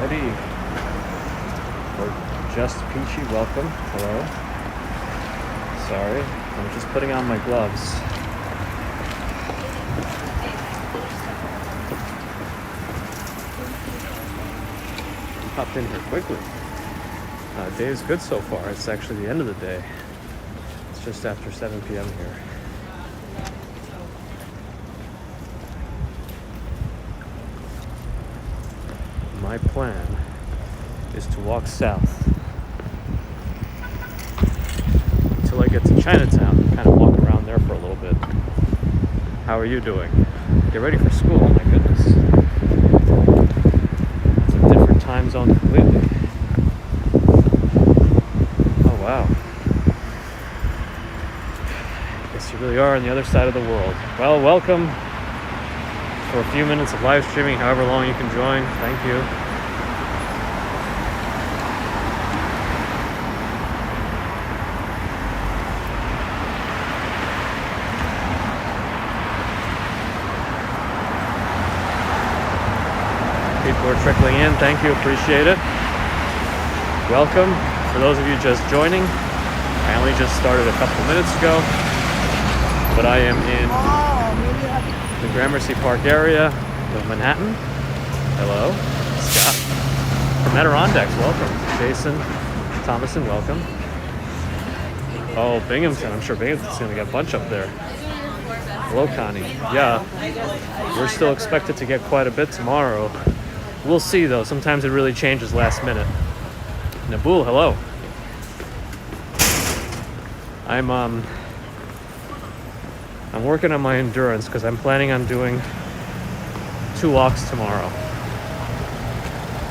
Eddie, or Just Peachy, welcome. Hello. Sorry, I'm just putting on my gloves. You popped in here quickly. Day is good so far. It's actually the end of the day. It's just after 7 p.m. here. My plan is to walk south until I get to Chinatown, kind of walk around there for a little bit. How are you doing? Get ready for school, oh my goodness. It's a different time zone completely. Oh wow. Guess you really are on the other side of the world. Well, welcome for a few minutes of live streaming, however long you can join. Thank you. People are trickling in. Thank you. Appreciate it. Welcome. For those of you just joining, I only just started a couple minutes ago, but I am in the Gramercy Park area of Manhattan. Hello. Scott. From Adirondacks, welcome. Jason Thomason, welcome. Oh, Binghamton. I'm sure Binghamton's going to get a bunch up there. Hello, Connie. Yeah, we're still expected to get quite a bit tomorrow. We'll see, though. Sometimes it really changes last minute. Nabul, hello. I'm working on my endurance because I'm planning on doing 2 walks tomorrow.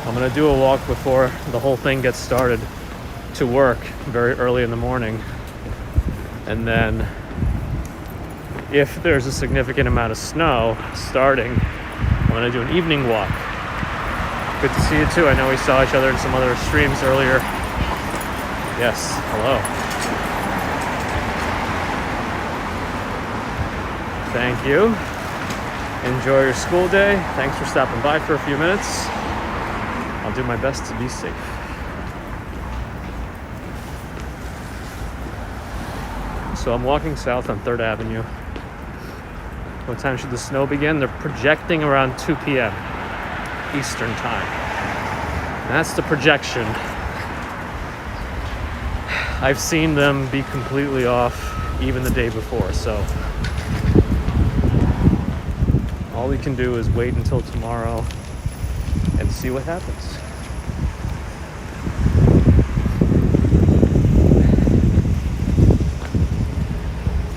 I'm going to do a walk before the whole thing gets started to work very early in the morning. And then if there's a significant amount of snow starting, I'm going to do an evening walk. Good to see you too. I know we saw each other in some other streams earlier. Yes, hello. Thank you. Enjoy your school day. Thanks for stopping by for a few minutes. I'll do my best to be safe. So I'm walking south on 3rd Avenue. What time should the snow begin? They're projecting around 2 p.m. Eastern time. And that's the projection. I've seen them be completely off even the day before, so all we can do is wait until tomorrow and see what happens.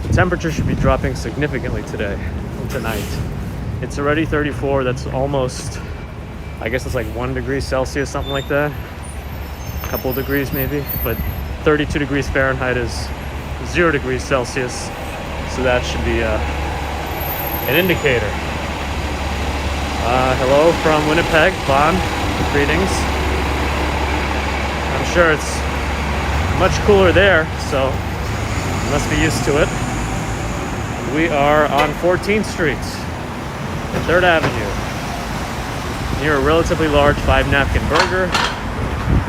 The temperature should be dropping significantly today and tonight. It's already 34. That's almost, I guess it's like 1 degree Celsius, something like that. A couple degrees maybe, but 32 degrees Fahrenheit is 0 degrees Celsius. So that should be an indicator. Hello from Winnipeg, Bon. Greetings. I'm sure it's much cooler there, so you must be used to it. We are on 14th Street and 3rd Avenue, near a relatively large 5-napkin burger,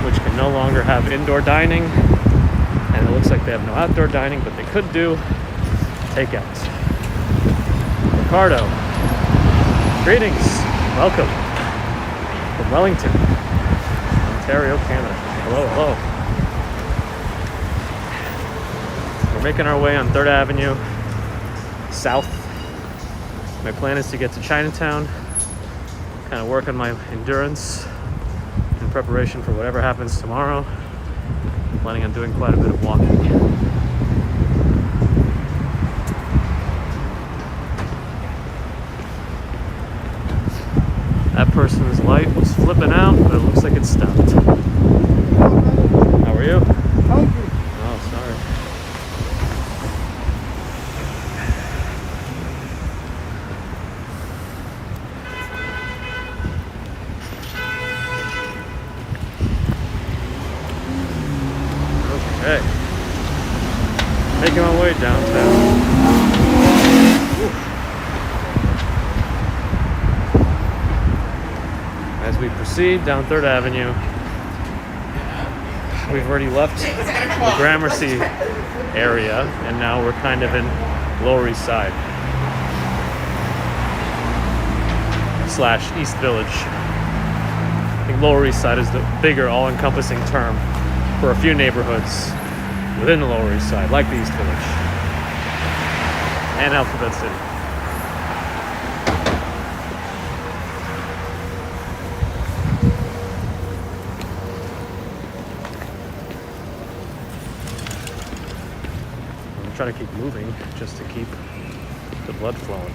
which can no longer have indoor dining, and it looks like they have no outdoor dining, but they could do takeout. Ricardo, greetings, welcome from Wellington, Ontario, Canada. Hello, hello. We're making our way on 3rd Avenue south. My plan is to get to Chinatown, kind of work on my endurance in preparation for whatever happens tomorrow. I'm planning on doing quite a bit of walking. That person's light was flipping out, but it looks like it stopped. How are you? Hungry. Oh, sorry. Okay. Making my way downtown. As we we proceed down 3rd Avenue. We've already left the Gramercy area, and now we're kind of in Lower East Side / East Village. I think Lower East Side is the bigger, all-encompassing term for a few neighborhoods within the Lower East Side, like the East Village and Alphabet City. I'm trying to keep moving just to keep the blood flowing.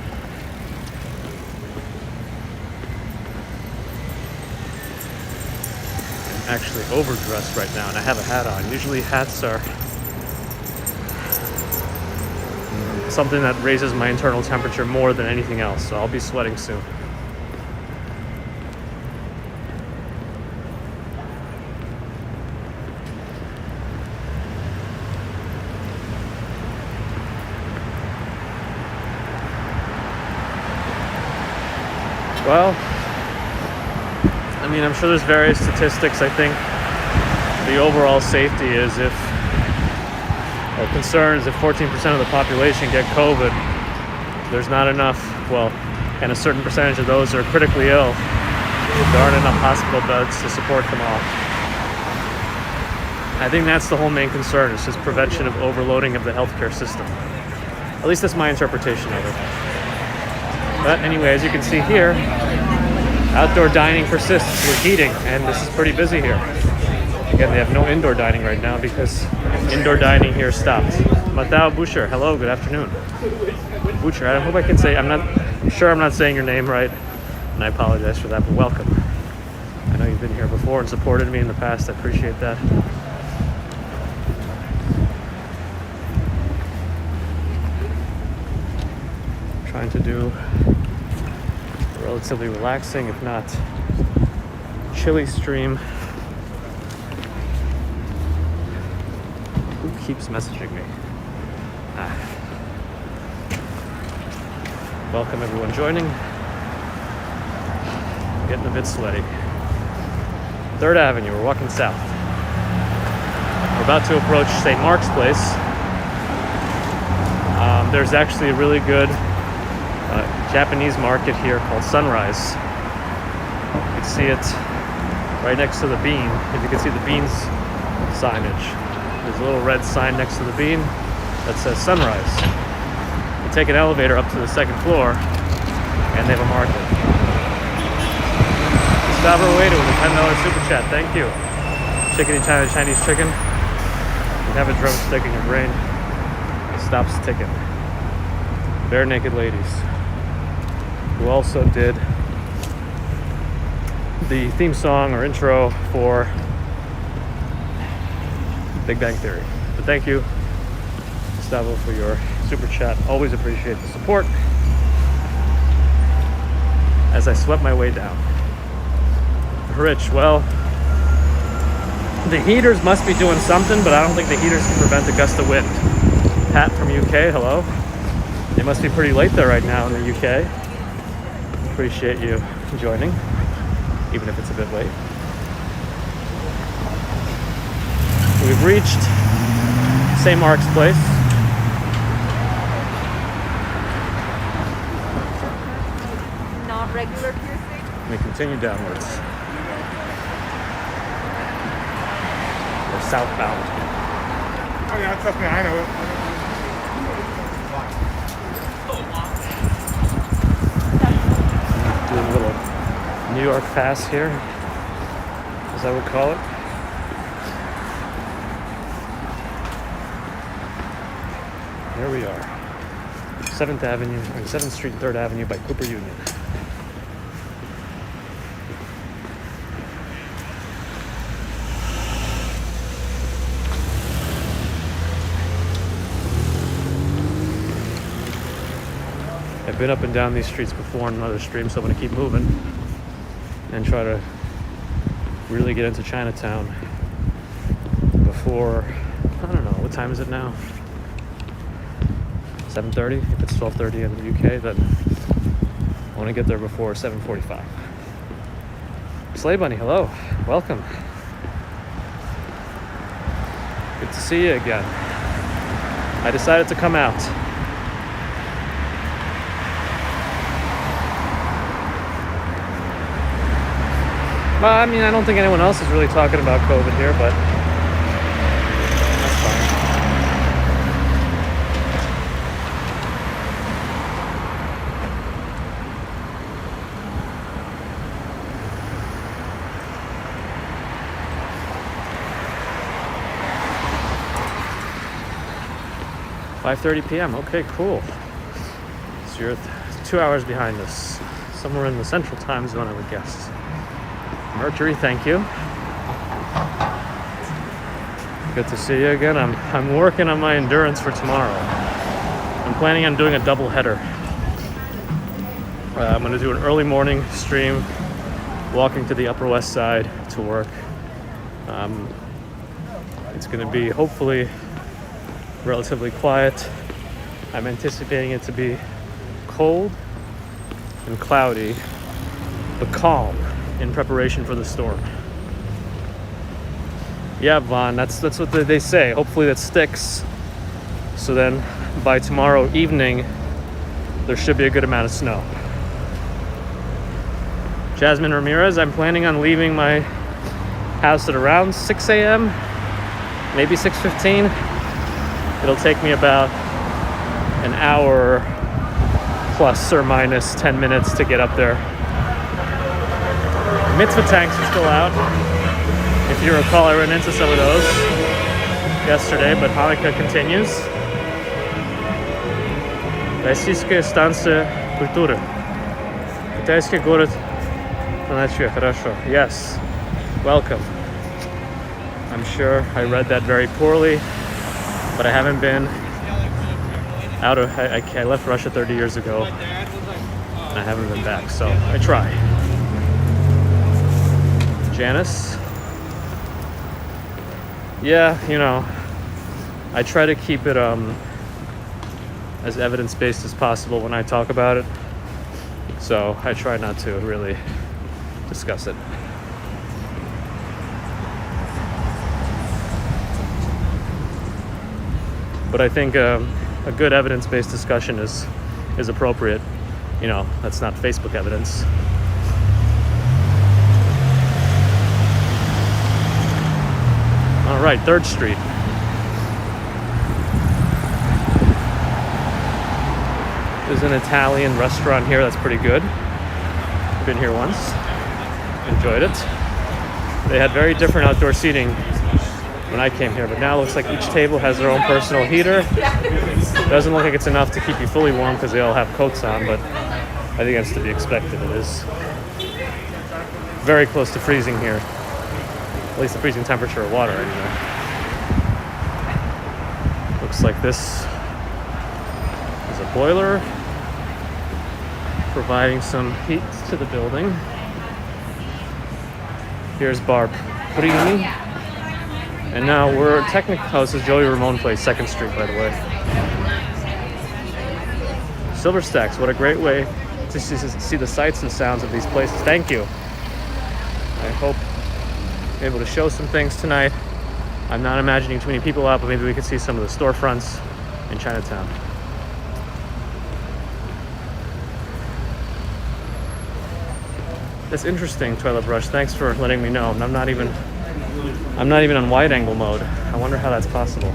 I'm actually overdressed right now, and I have a hat on. Usually hats are something that raises my internal temperature more than anything else, so I'll be sweating soon. Well, I mean, I'm sure there's various statistics. I think the overall safety is concerns if 14% of the population get COVID, there's not enough, and a certain percentage of those are critically ill. There aren't enough hospital beds to support them all. I think that's the whole main concern, is just prevention of overloading of the healthcare system. At least that's my interpretation of it. But anyway, as you can see here, outdoor dining persists with heating, and this is pretty busy here. Again, they have no indoor dining right now because indoor dining here stopped. Matao Boucher, hello, good afternoon. Boucher, I hope I can say, I'm sure I'm not saying your name right, and I apologize for that, but welcome. I know you've been here before and supported me in the past. I appreciate that. Trying to do a relatively relaxing, if not chilly stream. Who keeps messaging me? Welcome everyone joining. Getting a bit sweaty. 3rd Avenue, we're walking south. We're about to approach St. Mark's Place. There's actually a really good Japanese market here called Sunrise. You can see it right next to the bean. If you can see the bean's signage. There's a little red sign next to the bean that says Sunrise. You take an elevator up to the 2nd floor and they have a market. Gustavo Ueda with a $10 super chat. Thank you. Chicken in China, Chinese chicken. You have a drumstick in your brain. It stops ticking. Bare Naked Ladies, who also did the theme song or intro for Big Bang Theory. But thank you, Gustavo, for your super chat. Always appreciate the support as I swept my way down. Rich, well, the heaters must be doing something, but I don't think the heaters can prevent the gust of wind. Pat from UK, hello. It must be pretty late there right now in the UK. Appreciate you joining, even if it's a bit late. We've reached St. Mark's Place. Not regular piercing. We continue downwards. We're southbound. Oh yeah, trust me, I know it. Doing a little New York pass here, as I would call it. There we are. 7th Avenue, or 7th Street and 3rd Avenue by Cooper Union. I've been up and down these streets before in other streams, so I'm going to keep moving and try to really get into Chinatown before, I don't know, what time is it now? 7:30? If it's 12:30 in the UK, then I want to get there before 7:45. Sleigh Bunny, hello. Welcome. Good to see you again. I decided to come out. Well, I mean, I don't think anyone else is really talking about COVID here, but that's fine. 5:30 p.m. Okay, cool. So you're 2 hours behind us. Somewhere in the central time zone, I would guess. Mercury, thank you. Good to see you again. I'm working on my endurance for tomorrow. I'm planning on doing a double header. I'm going to do an early morning stream, walking to the Upper West Side to work. It's going to be hopefully relatively quiet. I'm anticipating it to be cold and cloudy, but calm in preparation for the storm. Yeah, Vaughn, that's what they say. Hopefully that sticks. So then by tomorrow evening, there should be a good amount of snow. Jasmine Ramirez, I'm planning on leaving my house at around 6 a.m., maybe 6:15. It'll take me about an hour plus or minus 10 minutes to get up there. Mitzvah tanks are still out. If you recall, I ran into some of those yesterday, but Hanukkah continues. Российская станция культуры. Китайский город на ночь. Хорошо. Yes. Welcome. I'm sure I read that very poorly, but I haven't been out of... I left Russia 30 years ago, and I haven't been back, so I try. Janice? Yeah, you know, I try to keep it as evidence-based as possible when I talk about it, so I try not to really discuss it. But I think a good evidence-based discussion is appropriate. You know, that's not Facebook evidence. All right, 3rd Street. There's an Italian restaurant here that's pretty good. Been here once. Enjoyed it. They had very different outdoor seating when I came here, but now it looks like each table has their own personal heater. Doesn't look like it's enough to keep you fully warm because they all have coats on, but I think that's to be expected. It is very close to freezing here. At least the freezing temperature of water anyway. Looks like this is a boiler providing some heat to the building. Here's Barb Primi. And now we're technically, oh, this is Joey Ramone Place, 2nd Street, by the way. Silver Stacks, what a great way to see the sights and sounds of these places. Thank you. I hope I'm able to show some things tonight. I'm not imagining too many people out, but maybe we could see some of the storefronts in Chinatown. That's interesting, Toilet Brush. Thanks for letting me know. I'm not even on wide angle mode. I wonder how that's possible.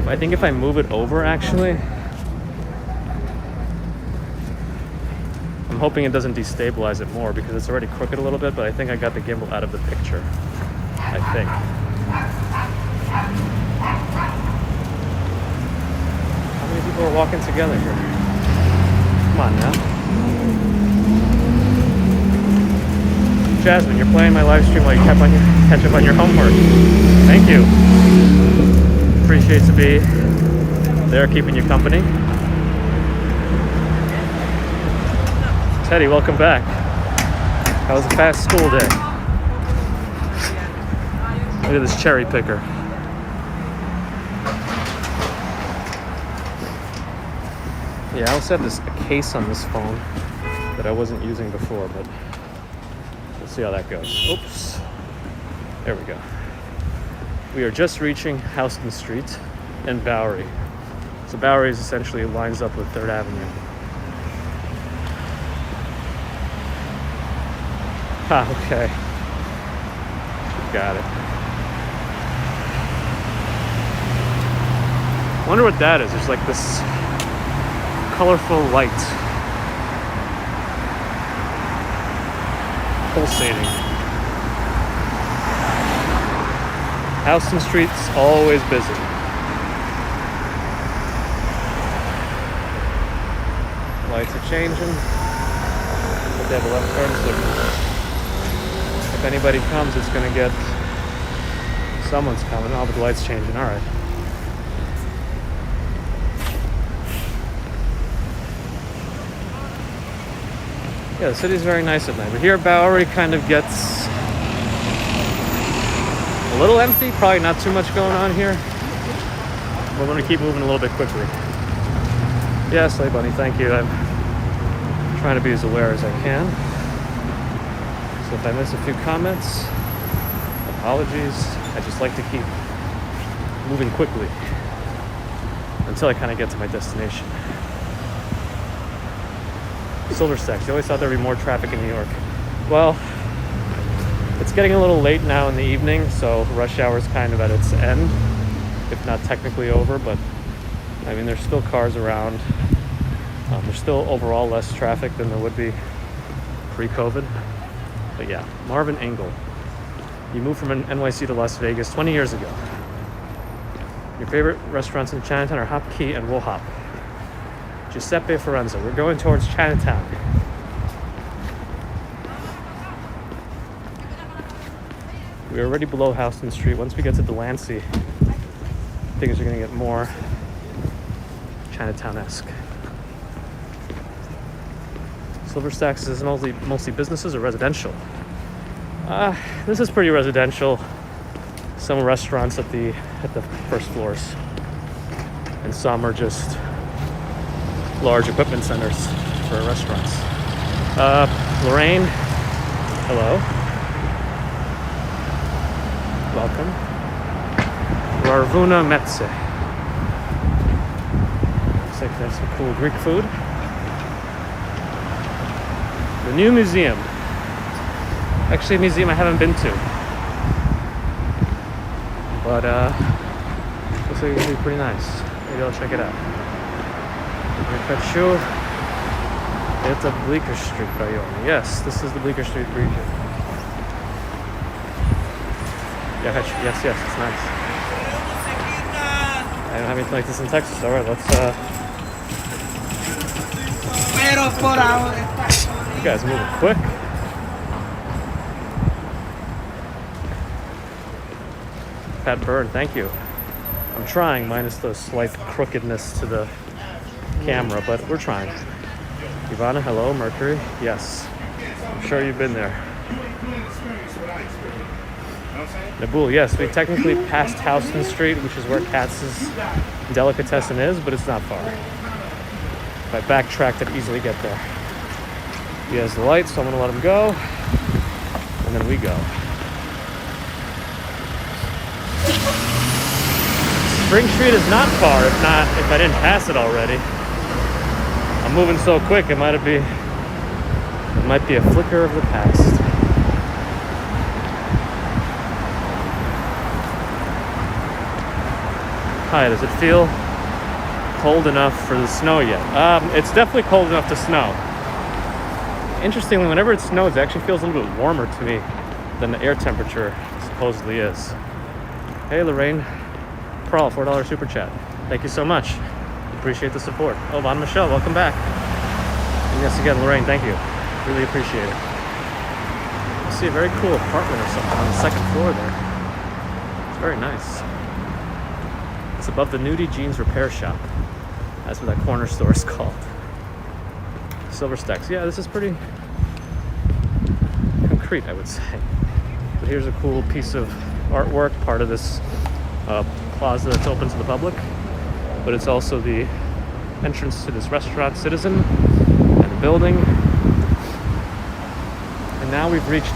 I think if I move it over, actually, I'm hoping it doesn't destabilize it more because it's already crooked a little bit, but I think I got the gimbal out of the picture. I think. How many people are walking together here? Come on now. Jasmine, you're playing my live stream while you catch up on your homework. Thank you. Appreciate to be there keeping you company. Teddy, welcome back. How was a fast school day? Look at this cherry picker. Yeah, I also have a case on this phone that I wasn't using before, but We'll see how that goes. Oops. There we go. We are just reaching Houston Street and Bowery. So Bowery is essentially lines up with 3rd Avenue. Ah, okay. Got it. Wonder what that is. There's like this colorful light pulsating. Houston Street's always busy. Lights are changing, but they have a left turn signal. If anybody comes, it's gonna get someone's coming. Oh, but the light's changing. All right. Yeah, the city's very nice at night. But here, Bowery kind of gets a little empty. Probably not too much going on here. We're going to keep moving a little bit quickly. Yeah, Sleigh Bunny, thank you. I'm trying to be as aware as I can. So if I miss a few comments, apologies. I just like to keep moving quickly until I kind of get to my destination. Silver Stacks. You always thought there'd be more traffic in New York. Well, it's getting a little late now in the evening, so rush hour is kind of at its end, if not technically over, but I mean, there's still cars around. There's still overall less traffic than there would be pre-COVID. But yeah, Marvin Engel. You moved from NYC to Las Vegas 20 years ago. Your favorite restaurants in Chinatown are Hop Key and Wo Hop. Giuseppe Forenza. We're going towards Chinatown. We're already below Houston Street. Once we get to Delancey, things are going to get more Chinatown-esque. Silver Stacks is mostly businesses or residential? This is pretty residential. Some restaurants at the first floors, and some are just large equipment centers for restaurants. Lorraine, hello. Welcome. Rarvuna Metze. Looks like there's some cool Greek food. The new museum. Actually, a museum I haven't been to. But looks like it's gonna be pretty nice. Maybe I'll check it out. Хочу. Это Bleecker Street район. Yes, this is the Bleecker Street region. Yeah, yes, it's nice. I don't have anything like this in Texas. All right, let's. You guys are moving quick. Pat Byrne, thank you. I'm trying, minus the slight crookedness to the camera, but we're trying. Ivana, hello. Mercury, yes. I'm sure you've been there. Nabul, yes, we technically passed Houston Street, which is where Katz's Delicatessen is, but it's not far. If I backtracked, I'd easily get there. He has the lights, so I'm gonna let him go, and then we go. Spring Street is not far, if I didn't pass it already. I'm moving so quick, it might be a flicker of the past. Hi, does it feel cold enough for the snow yet? It's definitely cold enough to snow. Interestingly, whenever it snows, it actually feels a little bit warmer to me than the air temperature supposedly is. Hey, Lorraine. Prawl, $4 super chat. Thank you so much. Appreciate the support. Oh, Von Michelle, welcome back. And yes, again, Lorraine, thank you. Really appreciate it. I see a very cool apartment or something on the second floor there. It's very nice. It's above the Nudie Jeans Repair Shop. That's what that corner store is called. Silver Stacks. Yeah, this is pretty concrete, I would say. But here's a cool piece of artwork, part of this plaza that's open to the public. But it's also the entrance to this restaurant, Citizen, and the building. And now we've reached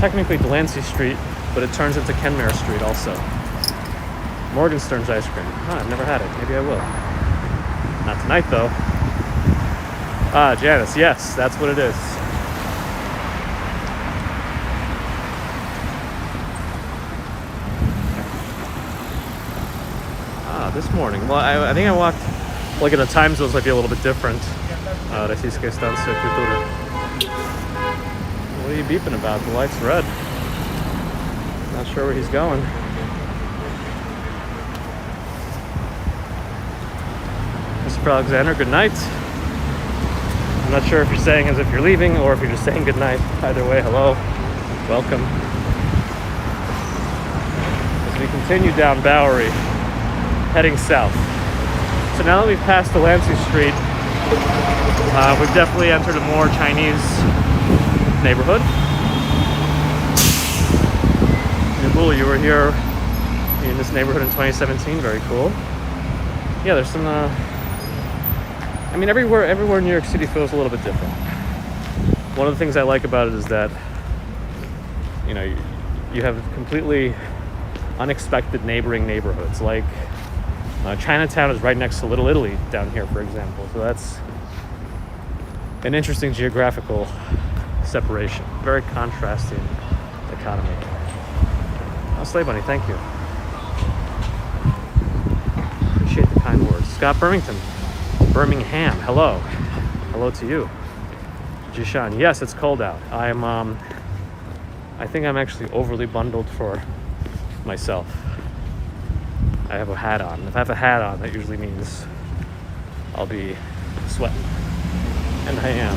technically Delancey Street, but it turns into Kenmare Street also. Morgenstern's ice cream. Huh, I've never had it. Maybe I will. Not tonight, though. Ah, Janice. Yes, that's what it is. Ah, this morning. Well, I think I walked... Like, in the time zones might be a little bit different. Российская станция культуры. What are you beeping about? The light's red. Not sure where he's going. Mr. Alexander, good night. I'm not sure if you're saying as if you're leaving or if you're just saying good night. Either way, hello. Welcome. As we continue down Bowery, heading south. So now that we've passed Delancey Street, we've definitely entered a more Chinese neighborhood. Cool, you were here in this neighborhood in 2017. Very cool. Yeah, there's some. I mean, everywhere in New York City feels a little bit different. One of the things I like about it is that, you know, you have completely unexpected neighboring neighborhoods. Like Chinatown is right next to Little Italy down here, for example. So that's an interesting geographical separation. Very contrasting economy. Oh, Slay Bunny, thank you. Appreciate the kind words. Scott Birmingham, hello. Hello to you. Jishan, yes, it's cold out. I think I'm actually overly bundled for myself. I have a hat on. If I have a hat on, that usually means I'll be sweating. And I am.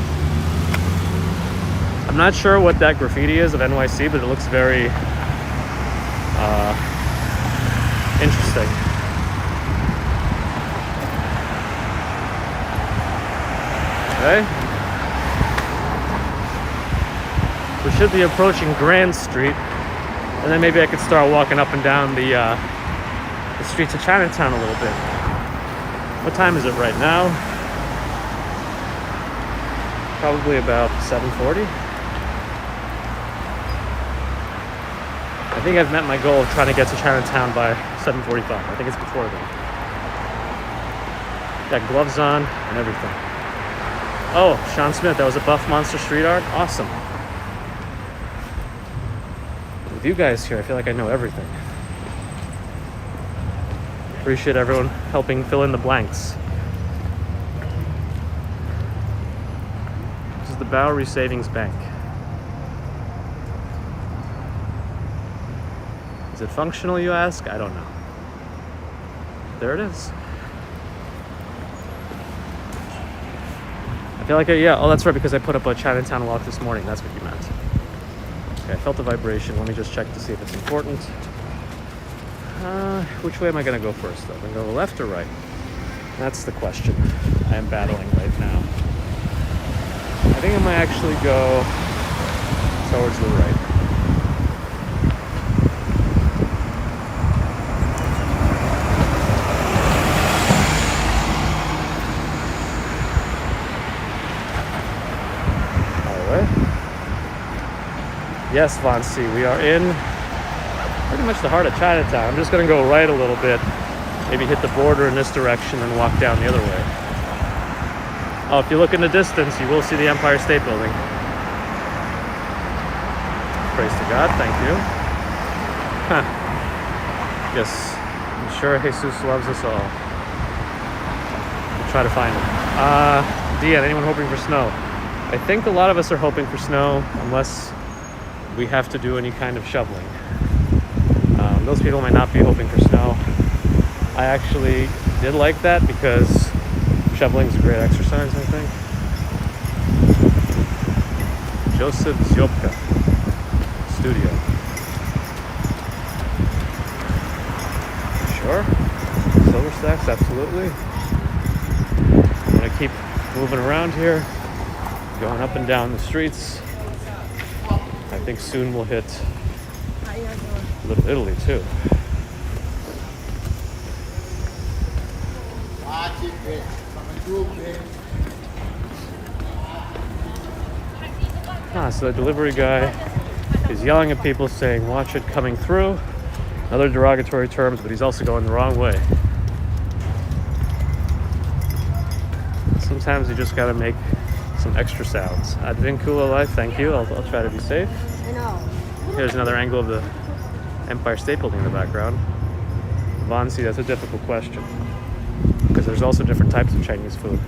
I'm not sure what that graffiti is of NYC, but it looks very interesting. Okay. We should be approaching Grand Street, and then maybe I could start walking up and down the streets of Chinatown a little bit. What time is it right now? Probably about 7:40. I think I've met my goal of trying to get to Chinatown by 7:45. I think it's before then. Got gloves on and everything. Oh, Sean Smith, that was a Buff Monster street art? Awesome. With you guys here, I feel like I know everything. Appreciate everyone helping fill in the blanks. This is the Bowery Savings Bank. Is it functional, you ask? I don't know. There it is. I feel like, oh, that's right, because I put up a Chinatown walk this morning. That's what you meant. Okay, I felt a vibration. Let me just check to see if it's important. Which way am I going to go first, though? Am I going to go left or right? That's the question I am battling right now. I think I might actually go towards the right. Yes, Von C, we are in pretty much the heart of Chinatown. I'm just going to go right a little bit, maybe hit the border in this direction and walk down the other way. Oh, if you look in the distance, you will see the Empire State Building. Praise to God, thank you. Huh. Yes, I'm sure Jesus loves us all. We'll try to find him. Deanne, anyone hoping for snow? I think a lot of us are hoping for snow, unless we have to do any kind of shoveling. Those people might not be hoping for snow. I actually did like that because shoveling is a great exercise, I think. Joseph Zyopka Studio. Sure. Silver stacks, absolutely. I'm gonna keep moving around here, going up and down the streets. I think soon we'll hit Little Italy too. So the delivery guy He's yelling at people saying, watch it coming through. Other derogatory terms, but he's also going the wrong way. Sometimes you just gotta make some extra sounds. Advincula life, thank you. I'll try to be safe. I know. Here's another angle of the Empire State Building in the background. Vansi, that's a difficult question. Because there's also different types of Chinese food.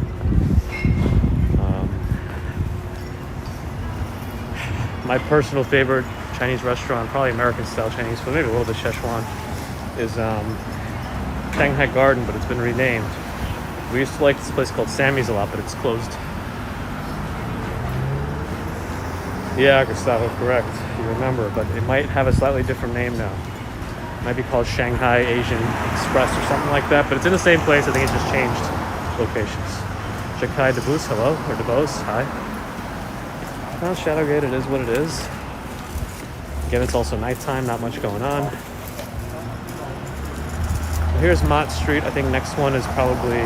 My personal favorite Chinese restaurant, probably American-style Chinese food, maybe a little bit Szechuan, is Shanghai Garden, but it's been renamed. We used to like this place called Sammy's a lot, but it's closed. Yeah, Gustavo, correct. You remember, but it might have a slightly different name now. It might be called Shanghai Asian Express or something like that, but it's in the same place. I think it just changed locations. Jakai Debus, hello, or Debos, hi. Well, Shadowgate, it is what it is. Again, it's also nighttime, not much going on. Here's Mott Street. I think next one is probably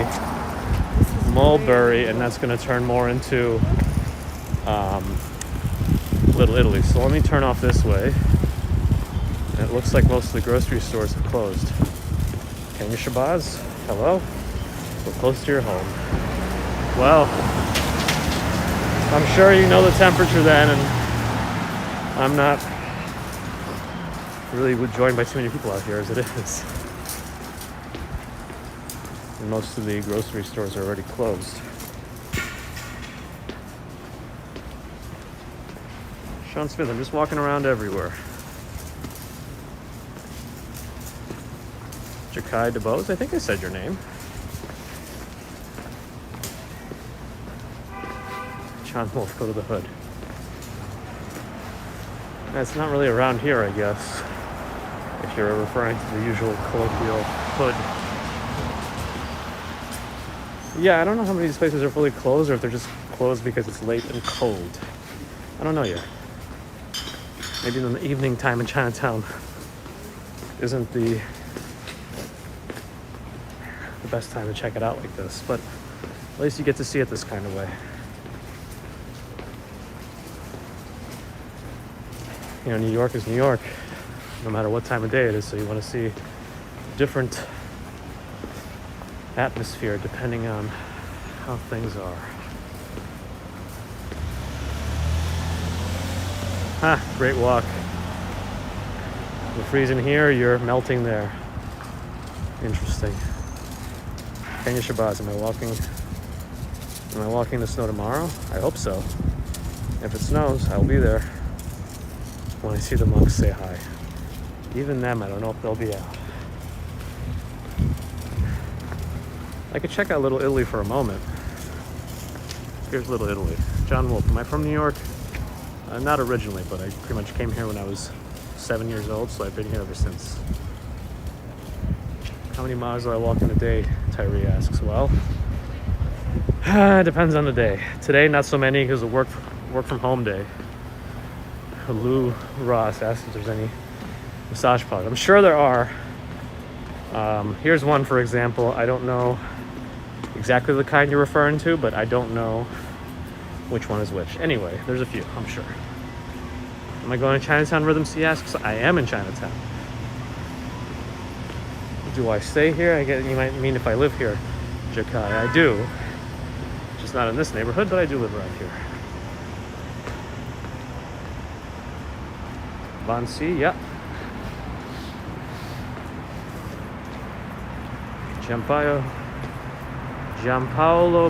Mulberry, and that's going to turn more into Little Italy. So let me turn off this way. And it looks like most of the grocery stores have closed. Kenya Shabazz, hello. We're close to your home. Well, I'm sure you know the temperature then, and I'm not really joined by too many people out here as it is. And most of the grocery stores are already closed. Sean Smith, I'm just walking around everywhere. Jakai DeBose, I think I said your name. John Wolf, go to the hood. It's not really around here, I guess, if you're referring to the usual colloquial hood. Yeah, I don't know how many of these places are fully closed or if they're just closed because it's late and cold. I don't know yet. Maybe in the evening time in Chinatown isn't the best time to check it out like this, but at least you get to see it this kind of way. You know, New York is New York, no matter what time of day it is, so you want to see different atmosphere depending on how things are. Great walk. You're freezing here, you're melting there. Interesting. Kenya Shabazz, am I walking the snow tomorrow? I hope so. If it snows, I'll be there. When I see the monks, say hi. Even them, I don't know if they'll be out. I could check out Little Italy for a moment. Here's Little Italy. John Wolf, am I from New York? Not originally, but I pretty much came here when I was 7 years old, so I've been here ever since. How many miles do I walk in a day? Tyree asks. Well, it depends on the day. Today, not so many because of work from home day. Lou Ross asks if there's any massage parlors. I'm sure there are. Here's one, for example. I don't know exactly the kind you're referring to, but I don't know which one is which. Anyway, there's a few, I'm sure. Am I going to Chinatown Rhythms? He asks. I am in Chinatown. Do I stay here? I guess you might mean if I live here, Jakai. I do. Just not in this neighborhood, but I do live around here. Vansi, yeah. Gianpaolo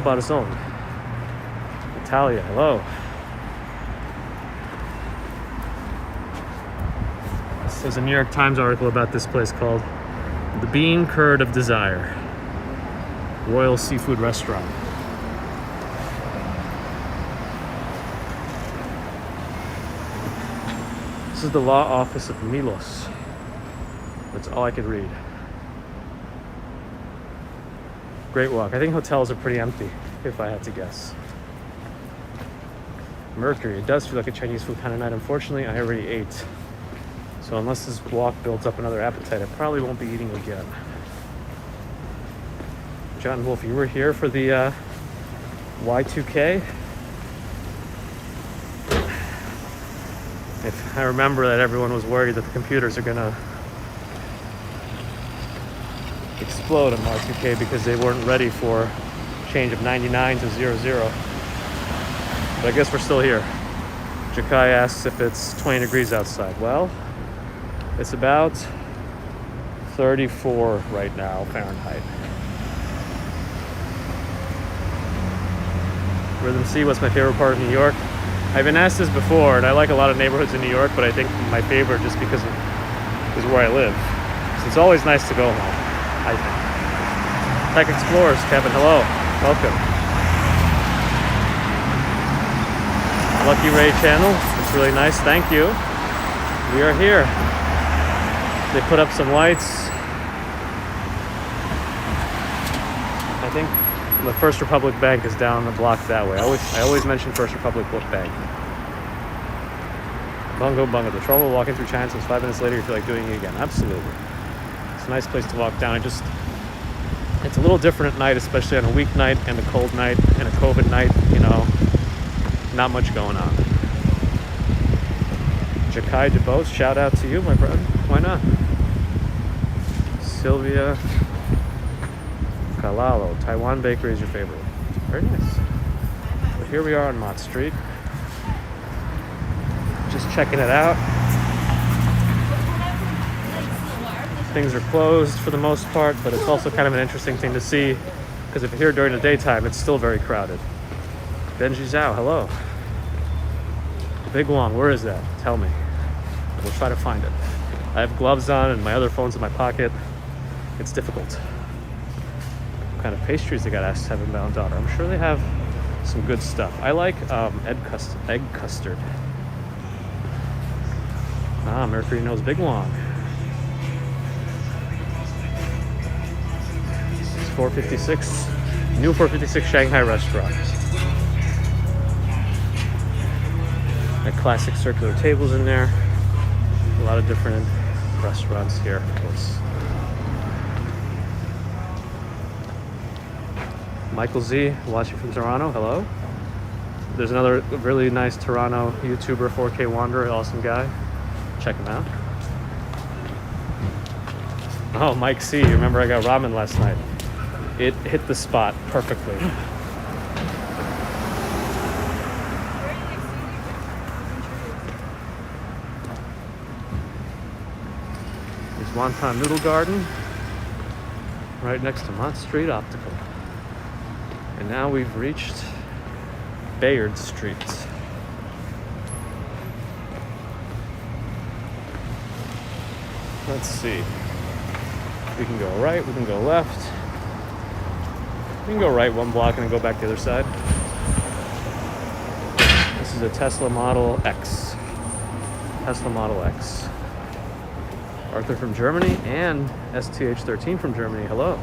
Barzon. Italia, hello. There's a New York Times article about this place called The Bean Curd of Desire, Royal Seafood Restaurant. This is the law office of Milos. That's all I could read. Great walk. I think hotels are pretty empty, if I had to guess. Mercury. It does feel like a Chinese food kind of night. Unfortunately, I already ate. So unless this walk builds up another appetite, I probably won't be eating again. John Wolf, you were here for the Y2K? If I remember that everyone was worried that the computers are gonna explode on Y2K because they weren't ready for change of 99 to 00. But I guess we're still here. Jakai asks if it's 20 degrees outside. Well, it's about 34 right now, Fahrenheit. Rhythm C, what's my favorite part of New York? I've been asked this before, and I like a lot of neighborhoods in New York, but I think my favorite, just because is where I live. So it's always nice to go home, I think. Tech Explorers, Kevin, hello, welcome. Lucky Ray channel, it's really nice, thank you. We are here. They put up some lights. I think the First Republic Bank is down the block that way. I always mention First Republic Bank. Bungo, the trouble walking through Chinatown, 5 minutes later you feel like doing it again. Absolutely. It's a nice place to walk down. It's a little different at night, especially on a weeknight and a cold night and a COVID night, you know, not much going on. Jakai DeBose, shout out to you, my friend. Why not? Sylvia Kalalo, Taiwan Bakery is your favorite. Very nice. But here we are on Mott Street. Just checking it out. Things are closed for the most part, but it's also kind of an interesting thing to see because if you're here during the daytime, it's still very crowded. Benji Zhao, hello. Big Wong, where is that? Tell me. We'll try to find it. I have gloves on and my other phone's in my pocket. It's difficult. What kind of pastries they got asked to have in Mount Daughter? I'm sure they have some good stuff. I like egg custard. Ah, Mercury knows Big Wong. It's 456. New 456 Shanghai restaurant. Got classic circular tables in there. A lot of different restaurants here, of course. Michael Z, watching from Toronto. Hello. There's another really nice Toronto YouTuber, 4K Wanderer, awesome guy. Check him out. Oh, Mike C, you remember I got ramen last night. It hit the spot perfectly. There's Wonton Noodle Garden, right next to Mott Street Optical. And now we've reached Bayard Street. Let's see. We can go right, we can go left. We can go right one block and then go back the other side. This is a Tesla Model X. Tesla Model X. Arthur from Germany and STH13 from Germany. Hello.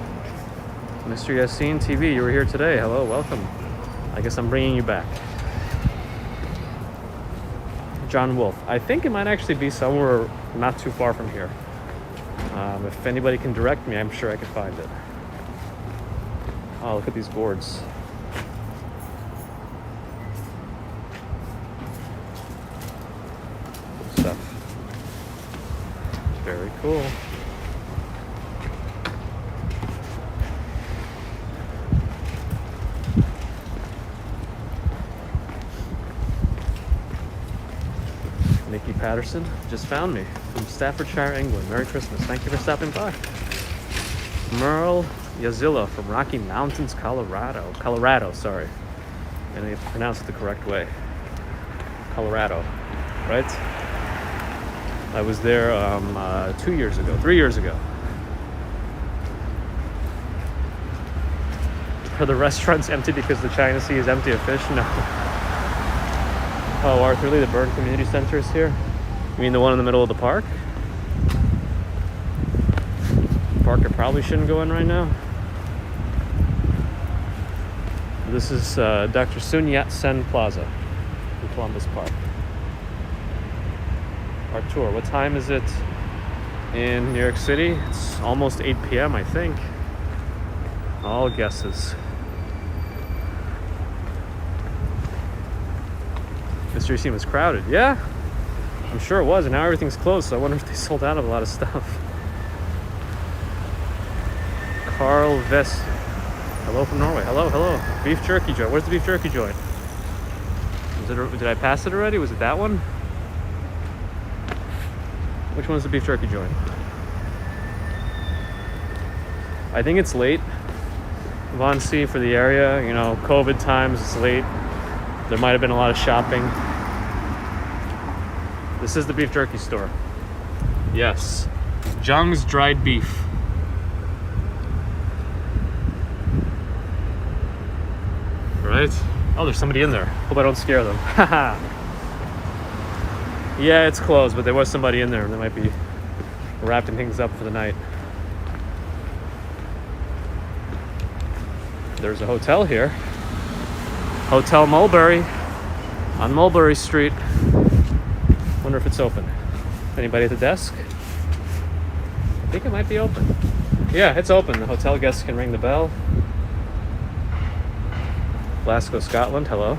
Mr. Yassine TV, you were here today. Hello, welcome. I guess I'm bringing you back. John Wolf. I think it might actually be somewhere not too far from here. If anybody can direct me, I'm sure I could find it. Oh, look at these boards. Cool stuff. Very cool. Nikki Patterson just found me from Staffordshire, England. Merry Christmas. Thank you for stopping by. Merle Yazilla from Rocky Mountains, Colorado, sorry. And I pronounced it the correct way. Colorado, right? I was there 3 years ago. Are the restaurants empty because the China Sea is empty of fish? No. Oh, Arthur Lee, the Byrne Community Center is here. You mean the one in the middle of the park? Park I probably shouldn't go in right now. This is Dr. Sun Yat-sen Plaza in Columbus Park. Artur, what time is it in New York City? It's almost 8 p.m., I think. All guesses. Mr. Yassine was crowded. Yeah. I'm sure it was, and now everything's closed, so I wonder if they sold out of a lot of stuff. Carl Vest. Hello from Norway. Hello, hello. Beef jerky joint. Where's the beef jerky joint? Did I pass it already? Was it that one? Which one's the beef jerky joint? I think it's late. Von C for the area. You know, COVID times, it's late. There might have been a lot of shopping. This is the beef jerky store. Yes. Jung's dried beef. Right? Oh, there's somebody in there. Hope I don't scare them. Haha. Yeah, it's closed, but there was somebody in there. They might be wrapping things up for the night. There's a hotel here. Hotel Mulberry on Mulberry Street. Wonder if it's open. Anybody at the desk? I think it might be open. Yeah, it's open. The hotel guests can ring the bell. Glasgow, Scotland, hello.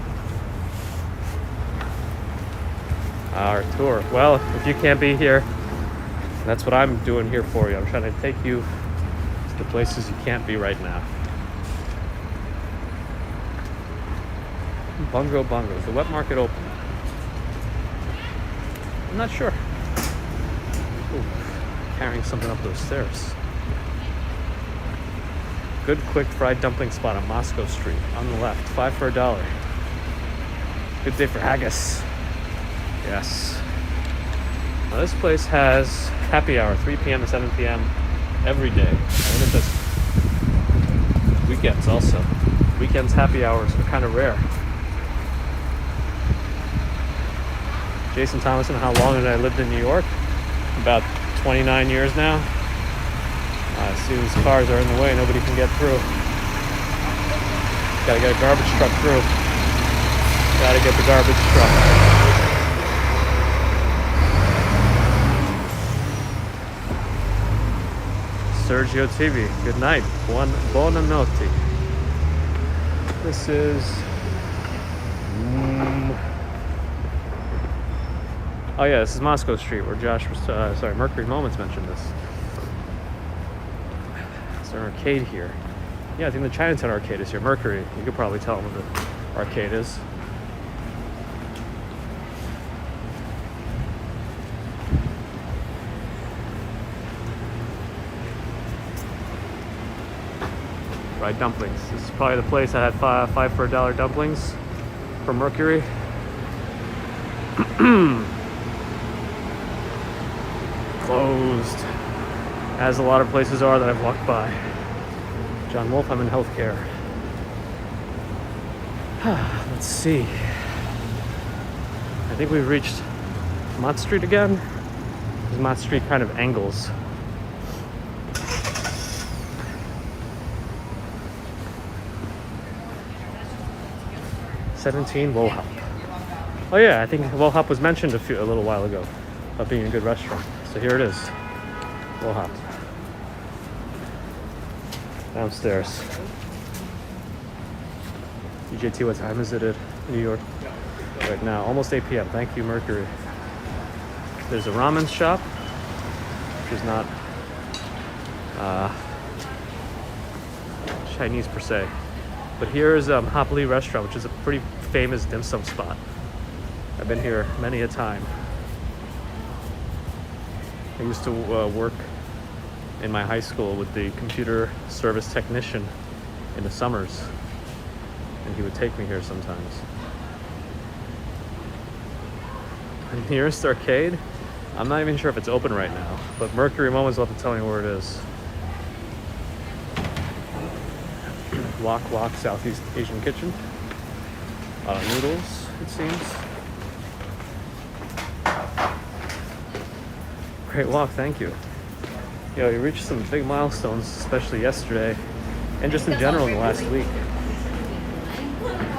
Our tour. Well, if you can't be here, that's what I'm doing here for you. I'm trying to take you to the places you can't be right now. Bungo Bungo. Is the wet market open? I'm not sure. Ooh, carrying something up those stairs. Good quick fried dumpling spot on Moscow Street on the left. 5 for $1. Good day for haggis. Yes. Now this place has happy hour 3 p.m. to 7 p.m. every day. I wonder if that's weekends also. Weekends happy hours are kind of rare. Jason Thomason, how long had I lived in New York? About 29 years now. As soon as cars are in the way, nobody can get through. Gotta get a garbage truck through. Gotta get the garbage truck. Sergio TV, good night. Buonanotte. This is... Oh yeah, this is Moscow Street where Josh was, Mercury Moments mentioned this. There's an arcade here. Yeah, I think the Chinatown arcade is here. Mercury, you could probably tell them what the arcade is. Fried dumplings. This is probably the place I had 5 for $1 dumplings from Mercury. Closed, as a lot of places are that I've walked by. John Wolf, I'm in healthcare. Let's see. I think we've reached Mott Street again. Because Mott Street kind of angles. $17 Wohop. Oh yeah, I think Wohop was mentioned a little while ago about being a good restaurant. So here it is. Wohop. Downstairs. EJT, what time is it in New York? Right now, almost 8 p.m. Thank you, Mercury. There's a ramen shop, which is not Chinese per se. But here's Hop Lee Restaurant, which is a pretty famous dim sum spot. I've been here many a time. I used to work in my high school with the computer service technician in the summers, and he would take me here sometimes. The nearest arcade, I'm not even sure if it's open right now, but Mercury Moments will have to tell me where it is. Wok Wok Southeast Asian Kitchen. Noodles, it seems. Great walk, thank you. You reached some big milestones, especially yesterday, and just in general in the last week.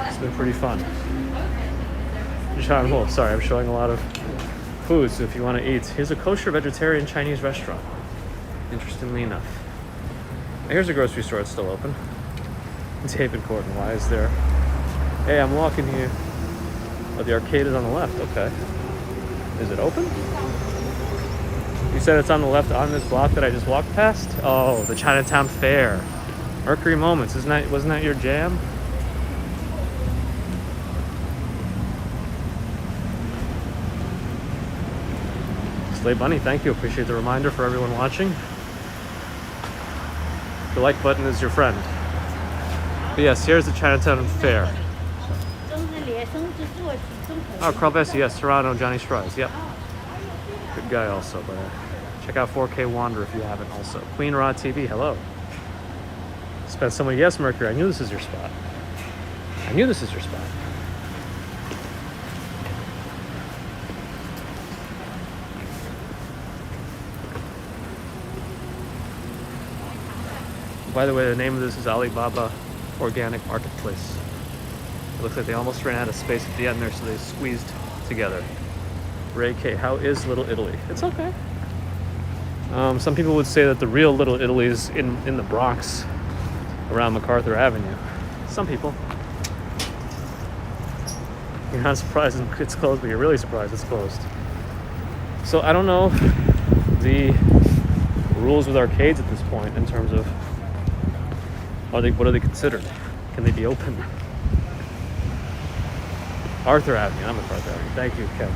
It's been pretty fun. John Wolf, sorry, I'm showing a lot of food, so if you want to eat. Here's a kosher vegetarian Chinese restaurant, interestingly enough. Here's a grocery store that's still open. David Gordon, why is there? Hey, I'm walking here. Oh, the arcade is on the left, okay. Is it open? You said it's on the left on this block that I just walked past? Oh, the Chinatown Fair. Mercury Moments, wasn't that your jam? Slay Bunny, thank you. Appreciate the reminder for everyone watching. The like button is your friend. But yes, here's the Chinatown Fair. Oh, Carl Bessie, yes, Toronto, Johnny Strides, yep. Good guy also, but check out 4K Wander if you haven't also. Queen Raw TV, hello. Spent so many, yes, Mercury, I knew this is your spot. I knew this is your spot. By the way, the name of this is Alibaba Organic Marketplace. It looks like they almost ran out of space at the end there, so they squeezed together. Ray K, how is Little Italy? It's okay. Some people would say that the real Little Italy is in the Bronx, around MacArthur Avenue. Some people. You're not surprised it's closed, but you're really surprised it's closed. So I don't know the rules with arcades at this point in terms of what are they considered? Can they be open? Arthur Avenue, not MacArthur Avenue. Thank you, Kent.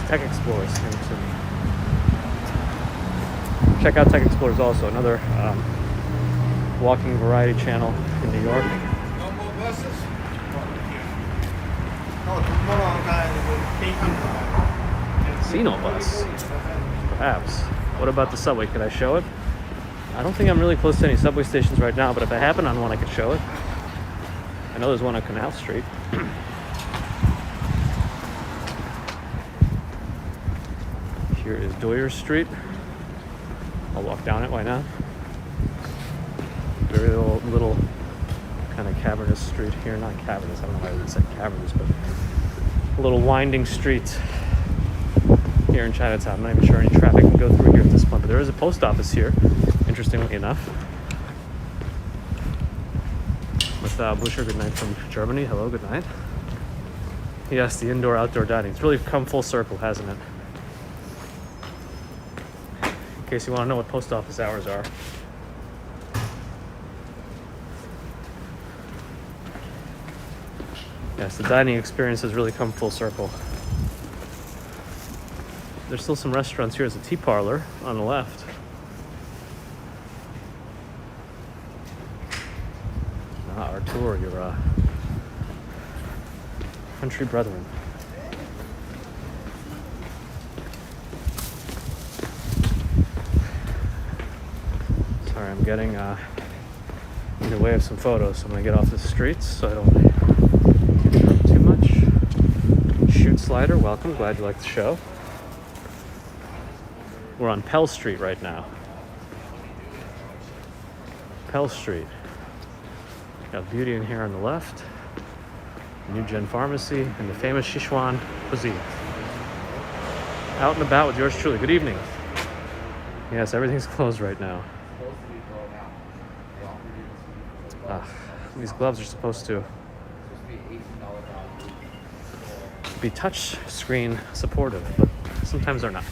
Tech Explorers. Check out Tech Explorers also, another walking variety channel in New York. No more buses? No, tomorrow Casino bus, perhaps. What about the subway? Can I show it? I don't think I'm really close to any subway stations right now, but if I happen on one, I could show it. I know there's one on Canal Street. Here is Doyer Street. I'll walk down it, why not? Very little kind of cavernous street here. Not cavernous, I don't know why I would say cavernous, but a little winding street here in Chinatown. I'm not even sure any traffic can go through here at this point, but there is a post office here, interestingly enough. With Buscher, good night from Germany. Hello, good night. Yes, the indoor-outdoor dining. It's really come full circle, hasn't it? In case you want to know what post office hours are. Yes, the dining experience has really come full circle. There's still some restaurants here. There's a tea parlor on the left. Artur, your country brethren. Sorry, I'm getting in the way of some photos, so I'm gonna get off the streets so I don't interrupt too much. Shoot Slider, welcome. Glad you liked the show. We're on Pell Street right now. Pell Street. Got Beauty in here on the left. New Gen Pharmacy and the famous Sichuan cuisine. Out and about with yours truly. Good evening. Yes, everything's closed right now. These gloves are supposed to be touch screen supportive, but sometimes they're not.